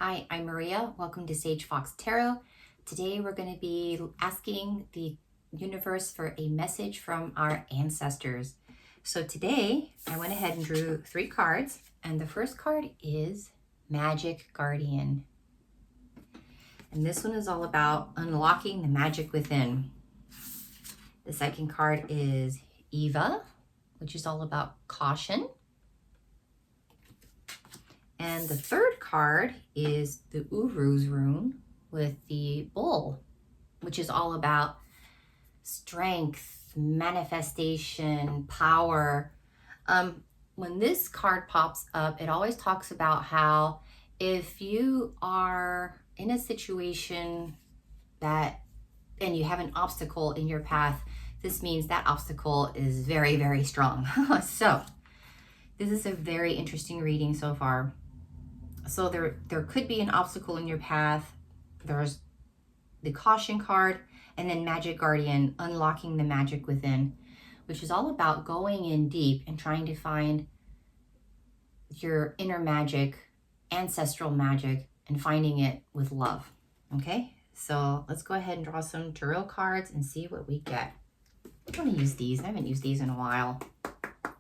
Hi, I'm Maria. Welcome to Sage Fox Tarot. Today we're going to be asking the universe for a message from our ancestors. So today I went ahead and drew 3 cards, and the first card is Magic Guardian. And this one is all about unlocking the magic within. The second card is Eva, which is all about caution. And the third card is the Uru's rune with the bull, which is all about strength, manifestation, power. When this card pops up, it always talks about how if you are in a situation and you have an obstacle in your path, this means that obstacle is very, very strong. So this is a very interesting reading so far. So there could be an obstacle in your path. There's the caution card, and then Magic Guardian, unlocking the magic within, which is all about going in deep and trying to find your inner magic, ancestral magic, and finding it with love. Okay, so let's go ahead and draw some tarot cards and see what we get. I'm going to use these. I haven't used these in a while. All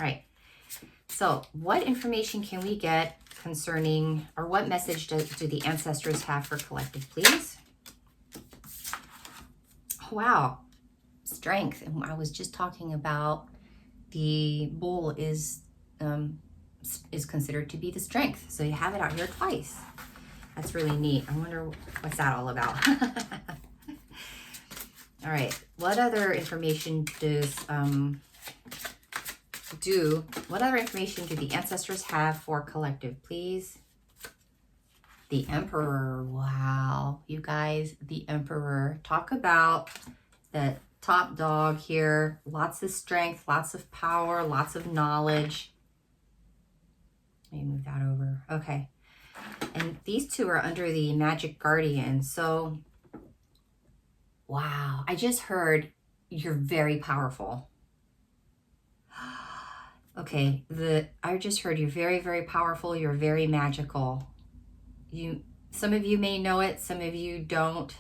right. So what information can we get concerning, or what message do the ancestors have for collective, please? Oh, wow. Strength. And I was just talking about the bull is considered to be the strength. So you have it out here twice. That's really neat. I wonder what's that all about. All right. What other information what other information do the ancestors have for collective, please? The Emperor. Wow, you guys, the Emperor. Talk about the top dog here. Lots of strength, lots of power, lots of knowledge. Let me move that over. Okay. And these two are under the Magic Guardian. So, wow, I just heard you're very powerful. Okay, I just heard you're very, very powerful. You're very magical. Some of you may know it, some of you don't.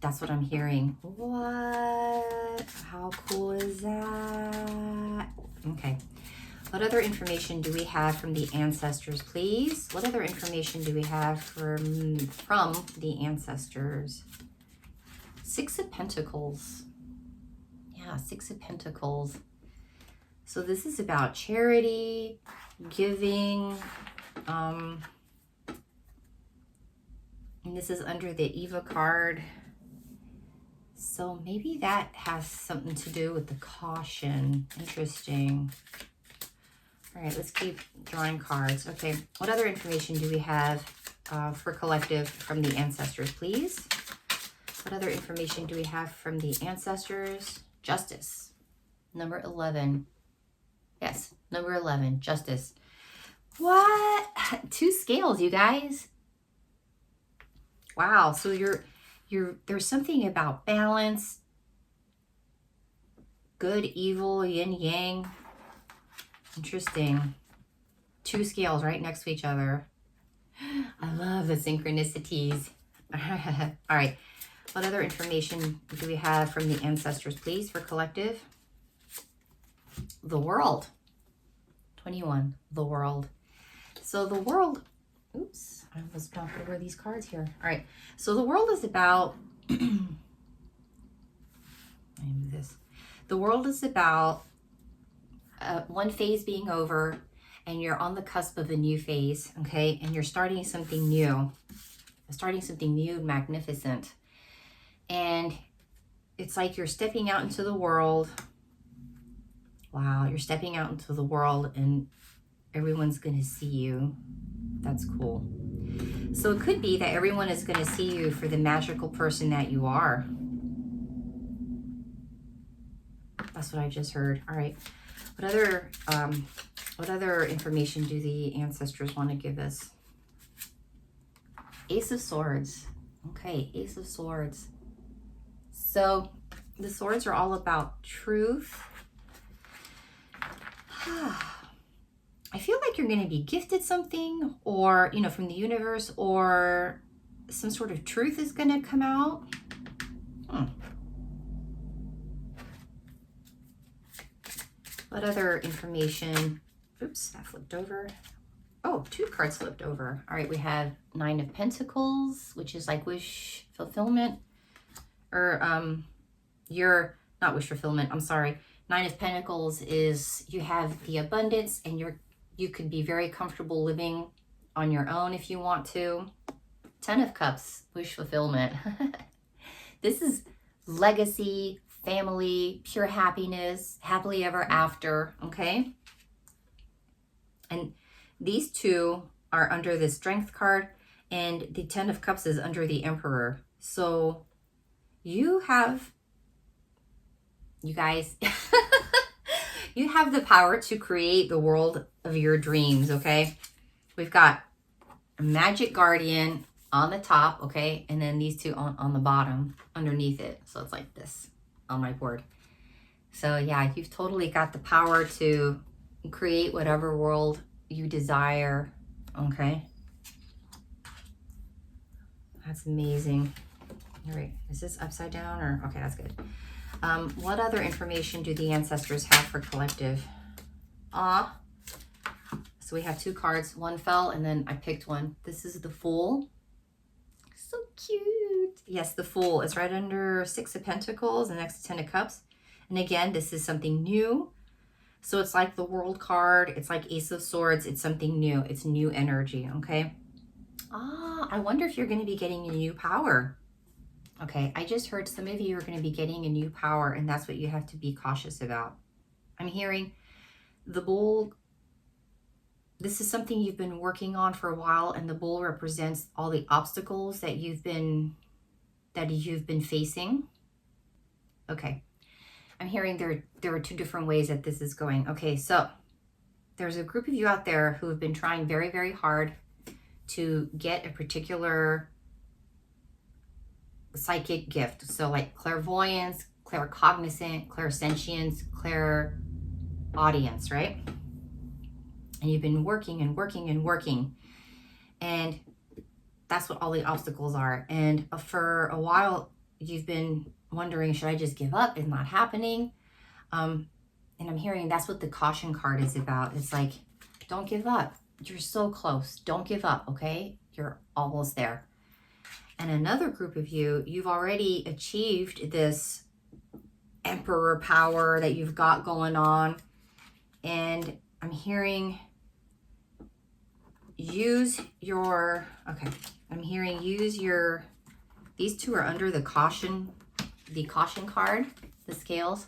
That's what I'm hearing. What? How cool is that? Okay. What other information do we have from the ancestors, please? What other information do we have from the ancestors? 6 of Pentacles. Yeah, 6 of Pentacles. So this is about charity, giving, and this is under the Eva card. So maybe that has something to do with the caution. Interesting. All right, let's keep drawing cards. Okay, what other information do we have for collective from the ancestors, please? What other information do we have from the ancestors? Justice, number 11. Yes, number 11, Justice. What? 2 scales, you guys. Wow, so there's something about balance, good, evil, yin, yang. Interesting. 2 scales right next to each other. I love the synchronicities. All right, what other information do we have from the ancestors, please, for collective? The World. 21, the World. So the World, oops, I almost knocked over these cards here. All right, so the World is about, let me move this. The World is about one phase being over, and you're on the cusp of a new phase, okay? And you're starting something new. Magnificent. And it's like you're stepping out into the world. Wow, you're stepping out into the world and everyone's going to see you. That's cool. So it could be that everyone is going to see you for the magical person that you are. That's what I just heard. All right. What other information do the ancestors want to give us? Ace of Swords. Okay, Ace of Swords. So the swords are all about truth. I feel like you're going to be gifted something, or, you know, from the universe, or some sort of truth is going to come out. What other information? Oops, that flipped over. Oh, 2 cards flipped over. All right, we have 9 of Pentacles, which is like wish fulfillment. Or your, not wish fulfillment, I'm sorry. 9 of Pentacles is you have the abundance, and you could be very comfortable living on your own if you want to. 10 of Cups, wish fulfillment. This is legacy, family, pure happiness, happily ever after, okay? And these 2 are under the Strength card, and the 10 of Cups is under the Emperor. So you guys, you have the power to create the world of your dreams, okay? We've got a Magic Guardian on the top, okay? And then these 2 on the bottom underneath it. So it's like this on my board. So yeah, you've totally got the power to create whatever world you desire, okay? That's amazing. All right, is this upside down or, okay, that's good. What other information do the ancestors have for collective? So we have 2 cards. One fell and then I picked one. This is the Fool. So cute. Yes, the Fool is right under 6 of Pentacles and next to 10 of Cups. And again, this is something new. So it's like the World card. It's like Ace of Swords. It's something new. It's new energy, okay? I wonder if you're going to be getting a new power. Okay, I just heard some of you are going to be getting a new power, and that's what you have to be cautious about. I'm hearing the Bull. This is something you've been working on for a while, and the Bull represents all the obstacles that you've been facing. Okay, I'm hearing there are 2 different ways that this is going. Okay, so there's a group of you out there who have been trying very, very hard to get a particular psychic gift. So like clairvoyance, claircognizant, clairsentience, clairaudience, right? And you've been working and working and working. And that's what all the obstacles are. And for a while, you've been wondering, should I just give up? It's not happening. And I'm hearing that's what the caution card is about. It's like, don't give up. You're so close. Don't give up, okay? You're almost there. And another group of you, you've already achieved this Emperor power that you've got going on. And I'm hearing use your, these 2 are under the caution card, the scales.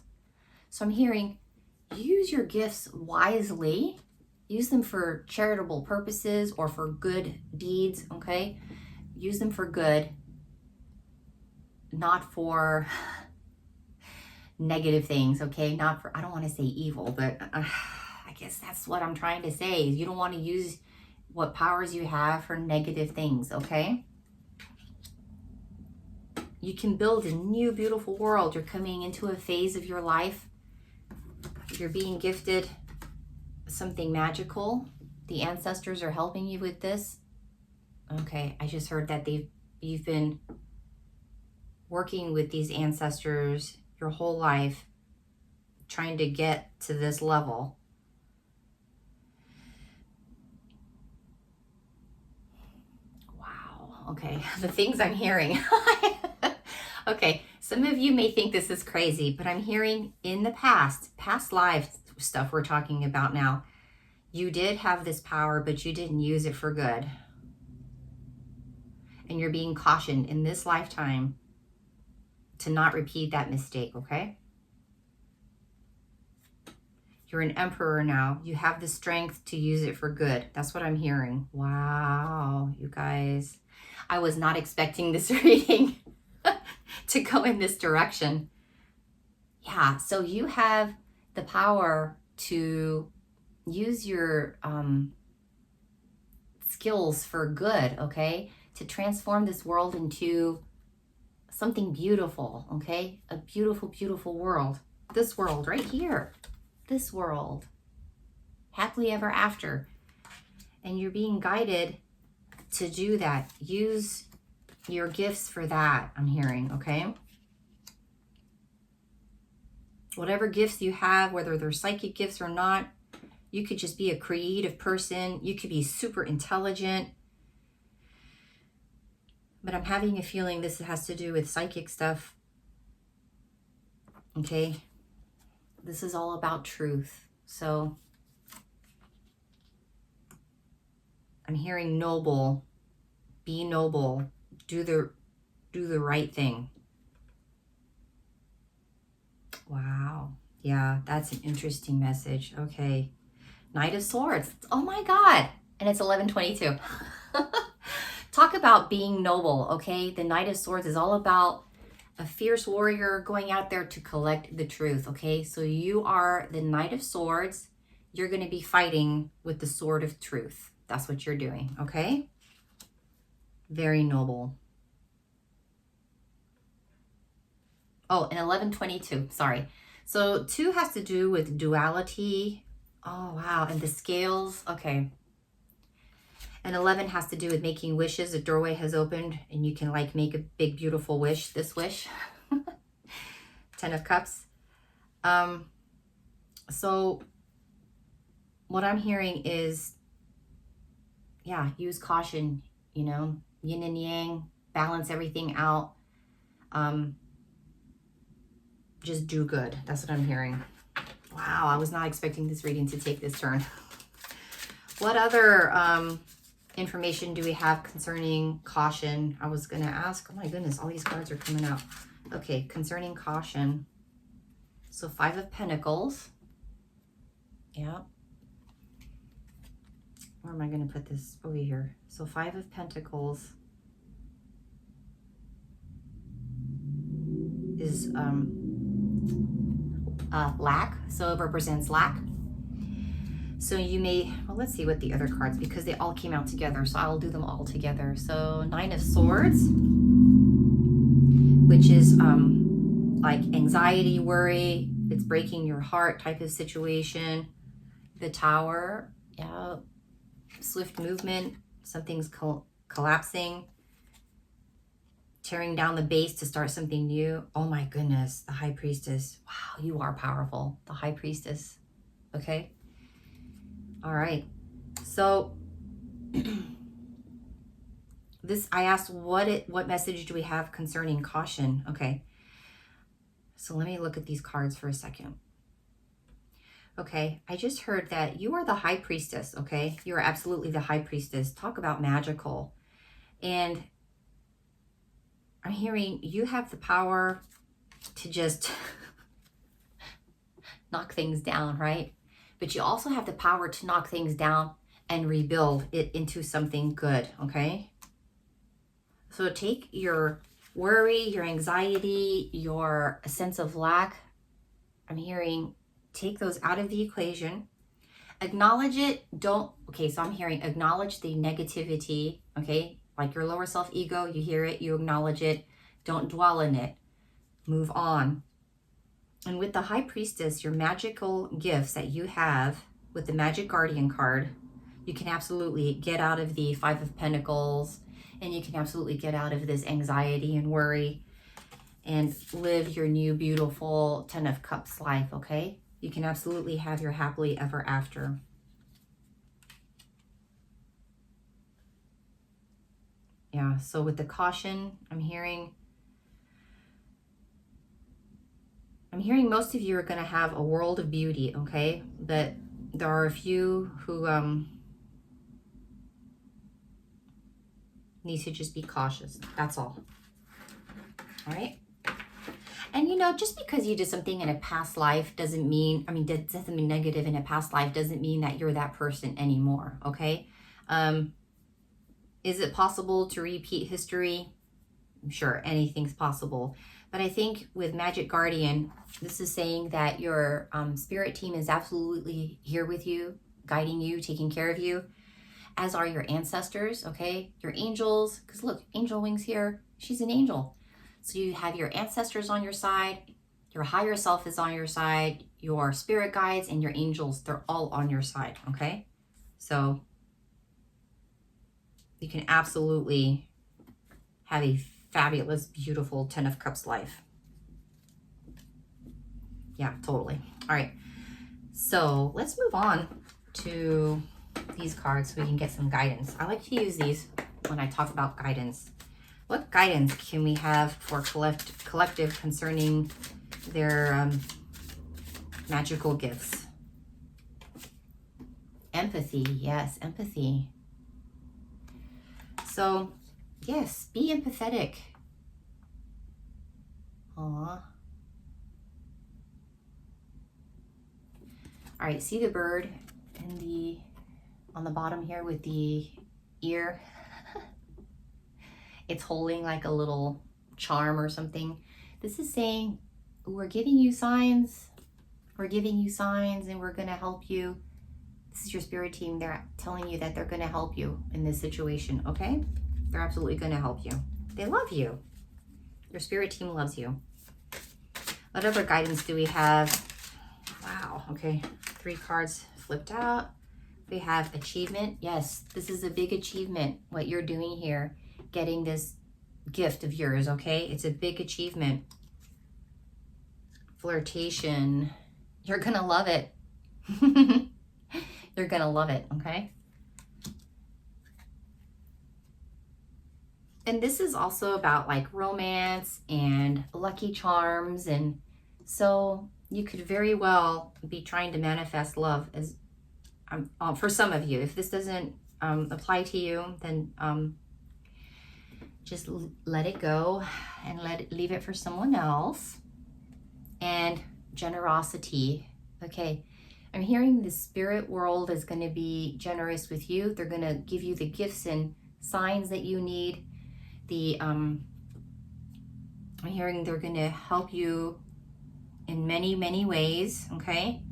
So I'm hearing use your gifts wisely. Use them for charitable purposes or for good deeds, okay? Use them for good, not for negative things, okay? Not for, I don't want to say evil, but I guess that's what I'm trying to say. You don't want to use what powers you have for negative things, okay? You can build a new, beautiful world. You're coming into a phase of your life. You're being gifted something magical. The ancestors are helping you with this. Okay, I just heard that you've been working with these ancestors your whole life, trying to get to this level. Wow, okay, the things I'm hearing. Okay, some of you may think this is crazy, but I'm hearing in the past life stuff we're talking about now, you did have this power, but you didn't use it for good. And you're being cautioned in this lifetime to not repeat that mistake, okay? You're an emperor now. You have the strength to use it for good. That's what I'm hearing. Wow, you guys. I was not expecting this reading to go in this direction. Yeah, so you have the power to use your skills for good, okay? To transform this world into something beautiful, okay? A beautiful, beautiful world. This world right here. This world. happily ever after. And you're being guided to do that. Use your gifts for that, I'm hearing, okay? Whatever gifts you have, whether they're psychic gifts or not, you could just be a creative person. You could be super intelligent. But I'm having a feeling this has to do with psychic stuff. Okay? This is all about truth. So I'm hearing noble. Be noble. Do the right thing. Wow. Yeah, that's an interesting message. Okay. Knight of Swords. Oh my God. And it's 11:22. Talk about being noble, okay? The Knight of Swords is all about a fierce warrior going out there to collect the truth, okay? So you are the Knight of Swords. You're going to be fighting with the sword of truth. That's what you're doing, okay? Very noble. Oh, and 11:22, sorry. So 2 has to do with duality. Oh, wow. And the scales. Okay. And 11 has to do with making wishes. A doorway has opened and you can like make a big, beautiful wish. This wish. 10 of Cups. So what I'm hearing is, yeah, use caution, you know, yin and yang, balance everything out. Just do good. That's what I'm hearing. Wow, I was not expecting this reading to take this turn. What other information do we have concerning caution? I was going to ask. Oh my goodness, all these cards are coming out. Okay, concerning caution. So 5 of Pentacles. Yeah. Where am I going to put this? Over here. So 5 of Pentacles is lack. So it represents lack. So you may, well, let's see what the other cards, because they all came out together. So I'll do them all together. So 9 of Swords, which is like anxiety, worry, it's breaking your heart type of situation. The Tower, yeah, swift movement, something's collapsing, tearing down the base to start something new. Oh my goodness, the High Priestess. Wow, you are powerful. The High Priestess. Okay. All right. So this, I asked what message do we have concerning caution? Okay. So let me look at these cards for a second. Okay, I just heard that you are the High Priestess, okay? You are absolutely the High Priestess. Talk about magical. And I'm hearing you have the power to just knock things down, right? But you also have the power to knock things down and rebuild it into something good, okay? So take your worry, your anxiety, your sense of lack. I'm hearing take those out of the equation. Acknowledge it. Don't, okay, so I'm hearing acknowledge the negativity, okay? Like your lower self ego, you hear it, you acknowledge it. Don't dwell in it. Move on. And with the High Priestess, your magical gifts that you have with the Magic Guardian card, you can absolutely get out of the 5 of Pentacles, and you can absolutely get out of this anxiety and worry and live your new, beautiful 10 of Cups life, okay? You can absolutely have your happily ever after. Yeah, so with the caution, I'm hearing most of you are going to have a world of beauty, okay? But there are a few who need to just be cautious. That's all. All right? And you know, just because you did something in a past life doesn't mean, did something negative in a past life doesn't mean that you're that person anymore, okay? Is it possible to repeat history? Sure, anything's possible. But I think with Magic Guardian, this is saying that your spirit team is absolutely here with you, guiding you, taking care of you, as are your ancestors, okay? Your angels, because look, Angel Wings here, she's an angel. So you have your ancestors on your side, your higher self is on your side, your spirit guides and your angels, they're all on your side, okay? So you can absolutely have a fabulous, beautiful 10 of Cups life. Yeah, totally. All right. So let's move on to these cards so we can get some guidance. I like to use these when I talk about guidance. What guidance can we have for collective concerning their magical gifts? Empathy. Yes, empathy. So, yes, be empathetic. Aww. All right, see the bird in on the bottom here with the ear? It's holding like a little charm or something. This is saying, we're giving you signs. We're giving you signs and we're going to help you. This is your spirit team. They're telling you that they're going to help you in this situation, okay? They're absolutely going to help you. They love you. Your spirit team loves you. What other guidance do we have? Wow, okay. 3 cards flipped out. We have achievement. Yes, this is a big achievement, what you're doing here. Getting this gift of yours, okay? It's a big achievement. Flirtation. You're going to love it. You're going to love it, okay? And this is also about like romance and lucky charms. And so you could very well be trying to manifest love as for some of you. If this doesn't apply to you, then just let it go and leave it for someone else. And generosity. Okay, I'm hearing the spirit world is going to be generous with you. They're going to give you the gifts and signs that you need. I'm hearing they're going to help you in many, many ways, okay?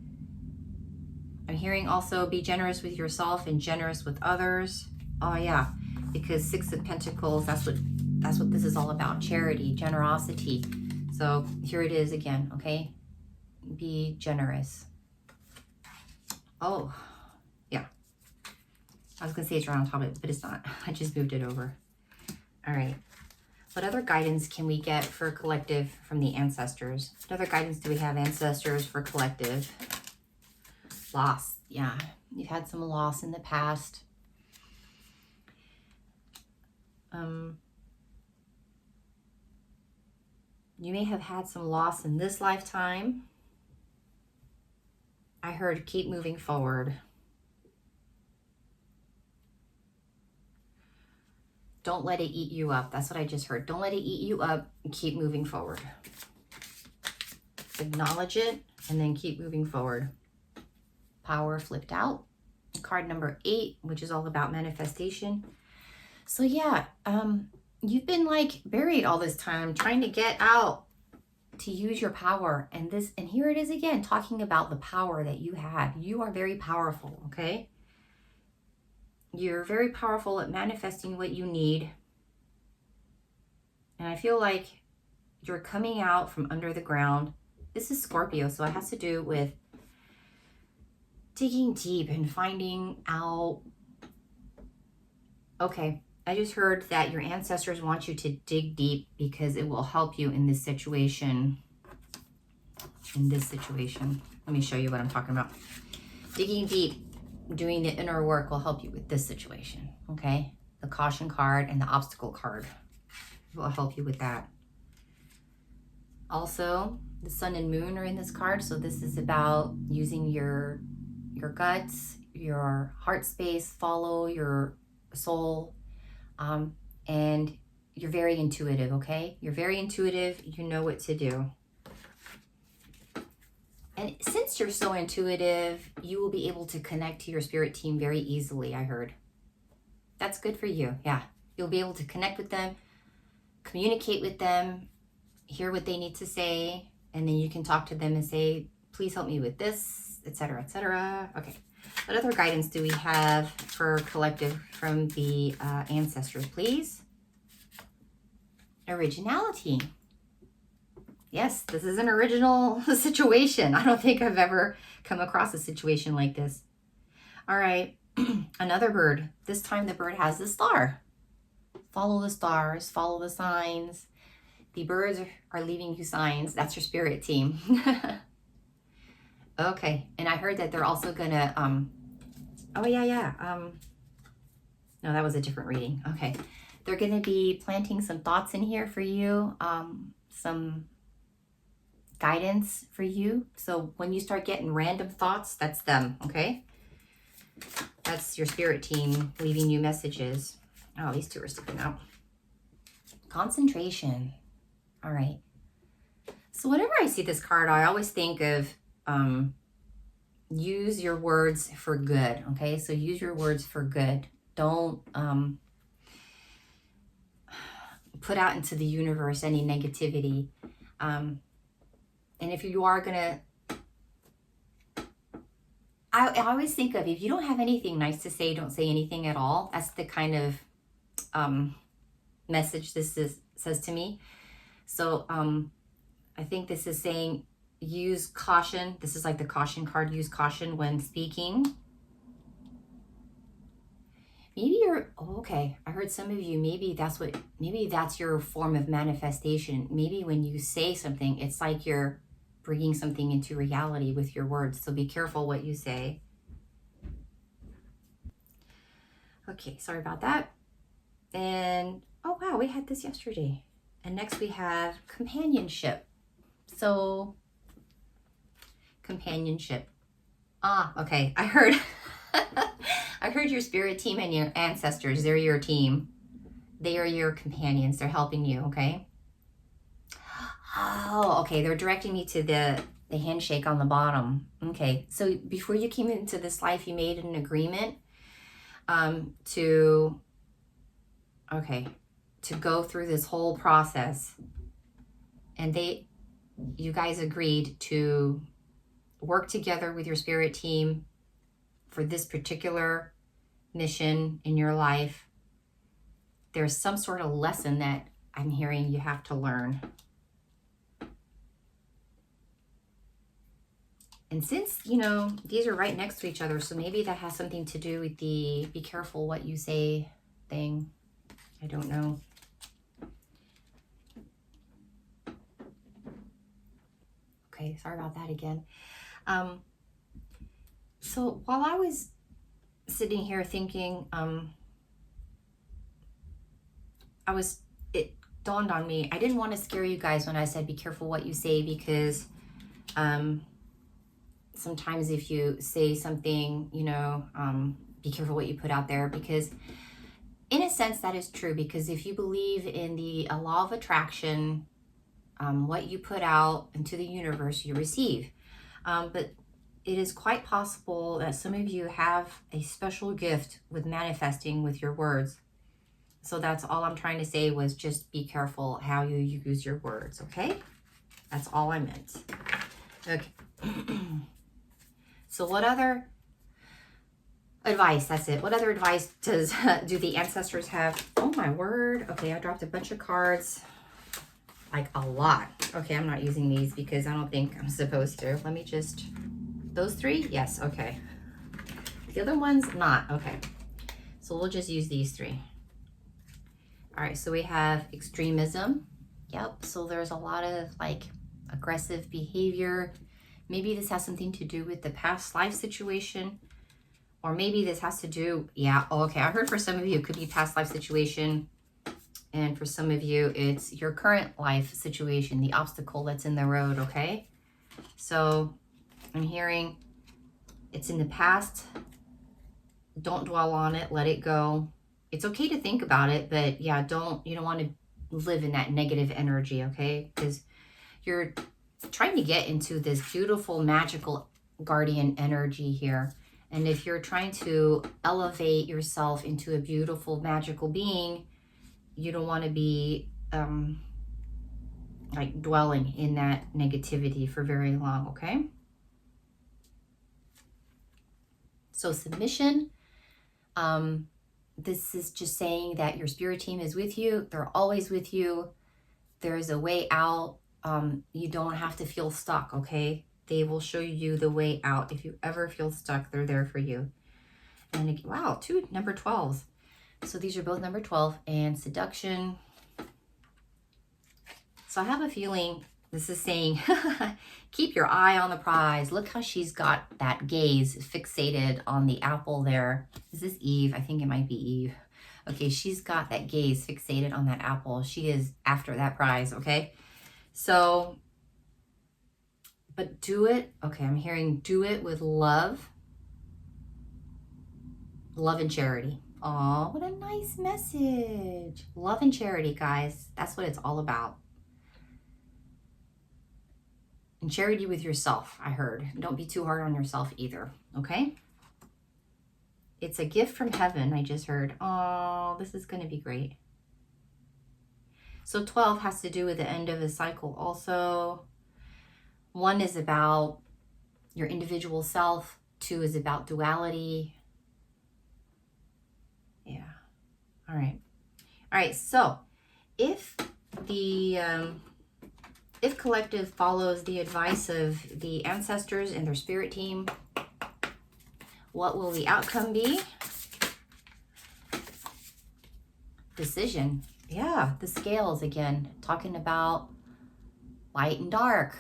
I'm hearing also be generous with yourself and generous with others. Oh yeah, because 6 of Pentacles, that's what this is all about. Charity, generosity. So here it is again, okay? Be generous. Oh, yeah. I was going to say it's right on top of it, but it's not. I just moved it over. All right. What other guidance can we get for collective from the ancestors? What other guidance do we have, ancestors, for collective? Loss. Yeah. You've had some loss in the past. You may have had some loss in this lifetime. I heard keep moving forward. Don't let it eat you up. That's what I just heard. Don't let it eat you up and keep moving forward. Acknowledge it and then keep moving forward. Power flipped out. Card number 8, which is all about manifestation. So yeah, you've been like buried all this time trying to get out to use your power. And here it is again, talking about the power that you have. You are very powerful, okay? You're very powerful at manifesting what you need. And I feel like you're coming out from under the ground. This is Scorpio, so it has to do with digging deep and finding out. Okay, I just heard that your ancestors want you to dig deep because it will help you in this situation. Let me show you what I'm talking about. Digging deep, doing the inner work will help you with this situation, okay? The caution card and the obstacle card will help you with that. Also, the sun and moon are in this card, so this is about using your guts, your heart space, follow your soul, and you're very intuitive, okay? You're very intuitive. You know what to do. And since you're so intuitive, you will be able to connect to your spirit team very easily, I heard. That's good for you, yeah. You'll be able to connect with them, communicate with them, hear what they need to say, and then you can talk to them and say, please help me with this, etc., etc. Okay. What other guidance do we have for collective from the ancestors, please? Originality. Yes, this is an original situation. I don't think I've ever come across a situation like this. All right, another bird. This time the bird has the star. Follow the stars, follow the signs. The birds are leaving you signs. That's your spirit team. Okay, and I heard that they're also gonna, oh yeah. No, that was a different reading. Okay, they're gonna be planting some thoughts in here for you, some guidance for you. So when you start getting random thoughts, that's them, okay? That's your spirit team leaving you messages. Oh, these two are sticking out. Concentration. All right. So whenever I see this card, I always think of use your words for good, okay? So use your words for good. Don't put out into the universe any negativity. And if you are gonna, I always think of, if you don't have anything nice to say, don't say anything at all. That's the kind of message this says to me. So I think this is saying use caution. This is like the caution card. Use caution when speaking. Maybe you're, oh, okay, I heard some of you, maybe that's your form of manifestation. Maybe when you say something, it's like you're bringing something into reality with your words. So be careful what you say. Okay, sorry about that. And, oh wow, we had this yesterday. And next we have companionship. So, companionship. Ah, okay, I heard... I heard your spirit team and your ancestors, they're your team. They are your companions. They're helping you, okay? Oh, okay. They're directing me to the handshake on the bottom. Okay. So before you came into this life, you made an agreement to go through this whole process. And you guys agreed to work together with your spirit team for this particular mission in your life. There's some sort of lesson that I'm hearing you have to learn. And since, you know, these are right next to each other, so maybe that has something to do with the be careful what you say thing. I don't know. Okay, sorry about that again. So while I was sitting here thinking, it dawned on me, I didn't want to scare you guys when I said be careful what you say, because sometimes if you say something, you know, be careful what you put out there, because in a sense that is true, because if you believe in the law of attraction, what you put out into the universe you receive. But it is quite possible that some of you have a special gift with manifesting with your words. So that's all I'm trying to say, was just be careful how you use your words, okay? That's all I meant. Okay. So what other advice, that's it. What other advice do the ancestors have? Oh my word. Okay, I dropped a bunch of cards, like a lot. Okay, I'm not using these because I don't think I'm supposed to. Let me just... Those three? Yes, okay. The other ones, not. Okay. So we'll just use these three. All right, so we have extremism. Yep, so there's a lot of like aggressive behavior. Maybe this has something to do with the past life situation. Or maybe this has to do, yeah, okay. I heard for some of you it could be past life situation. And for some of you, it's your current life situation, the obstacle that's in the road, okay? So... I'm hearing it's in the past. Don't dwell on it. Let it go. It's okay to think about it, but yeah, you don't want to live in that negative energy, okay? Because you're trying to get into this beautiful, magical guardian energy here. And if you're trying to elevate yourself into a beautiful, magical being, you don't want to be like dwelling in that negativity for very long, okay? So submission, this is just saying that your spirit team is with you. They're always with you. There's a way out. you don't have to feel stuck, okay? They will show you the way out. If you ever feel stuck, they're there for you. And wow, 2 number 12s. So these are both number 12 and seduction. So I have a feeling this is saying, keep your eye on the prize. Look how she's got that gaze fixated on the apple there. Is this Eve? I think it might be Eve. Okay, she's got that gaze fixated on that apple. She is after that prize, okay? So, but do it. Okay, I'm hearing do it with love. Love and charity. Oh, what a nice message. Love and charity, guys. That's what it's all about. And charity with yourself, I heard. Don't be too hard on yourself either, okay? It's a gift from heaven, I just heard. Oh, this is going to be great. So 12 has to do with the end of a cycle also. 1 is about your individual self. 2 is about duality. Yeah. All right. All right. So if collective follows the advice of the ancestors and their spirit team, what will the outcome be? Decision. Yeah, the scales again, talking about light and dark.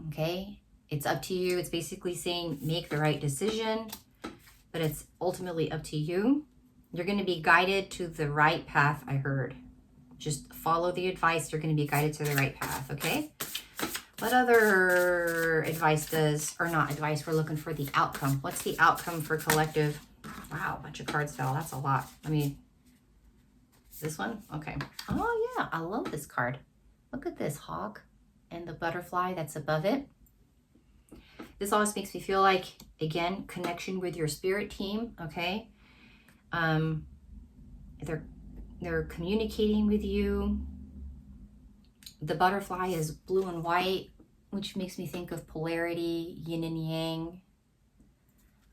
Okay, it's up to you. It's basically saying make the right decision, but it's ultimately up to you. You're going to be guided to the right path, I heard. Just follow the advice. You're going to be guided to the right path, okay? What other advice does, or not advice, we're looking for the outcome. What's the outcome for collective? Wow, a bunch of cards fell. That's a lot. I mean, this one? Okay. Oh, yeah, I love this card. Look at this hawk and the butterfly that's above it. This always makes me feel like, again, connection with your spirit team, okay? They're communicating with you. The butterfly is blue and white, which makes me think of polarity, yin and yang.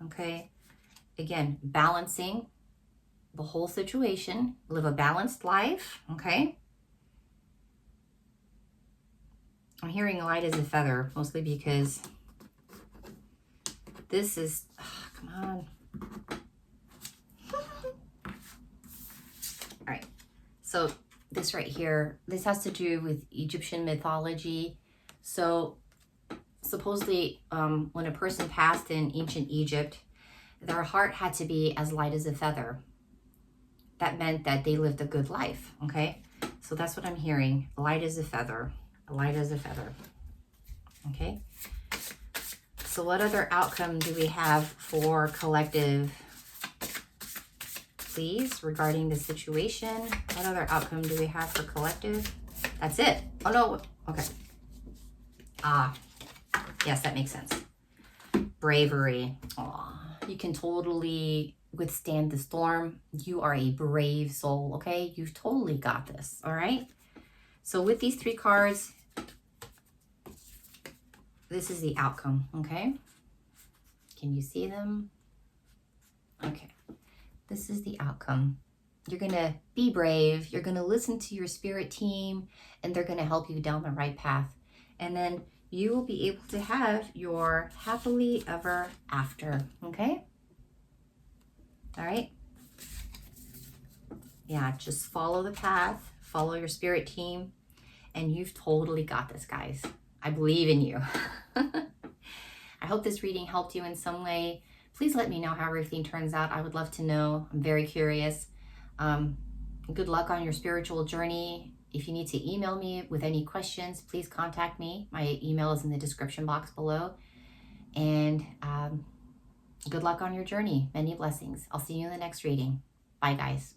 Okay. Again, balancing the whole situation. Live a balanced life. Okay. I'm hearing light as a feather, mostly because this is, come on. All right. So this right here, this has to do with Egyptian mythology. So supposedly when a person passed in ancient Egypt, their heart had to be as light as a feather. That meant that they lived a good life, okay? So that's what I'm hearing, light as a feather, light as a feather, okay? So what other outcome do we have for collective, please, regarding the situation? What other outcome do we have for collective? That's it. Oh, no. Okay. Ah, yes, that makes sense. Bravery. Aw, you can totally withstand the storm. You are a brave soul, okay? You've totally got this, all right? So with these 3 cards, this is the outcome, okay? Can you see them? Okay. This is the outcome. You're going to be brave. You're going to listen to your spirit team, and they're going to help you down the right path. And then you will be able to have your happily ever after, okay? All right? Yeah, just follow the path, follow your spirit team, and you've totally got this, guys. I believe in you. I hope this reading helped you in some way. Please let me know how everything turns out. I would love to know. I'm very curious. Good luck on your spiritual journey. If you need to email me with any questions, please contact me. My email is in the description box below. And good luck on your journey. Many blessings. I'll see you in the next reading. Bye, guys.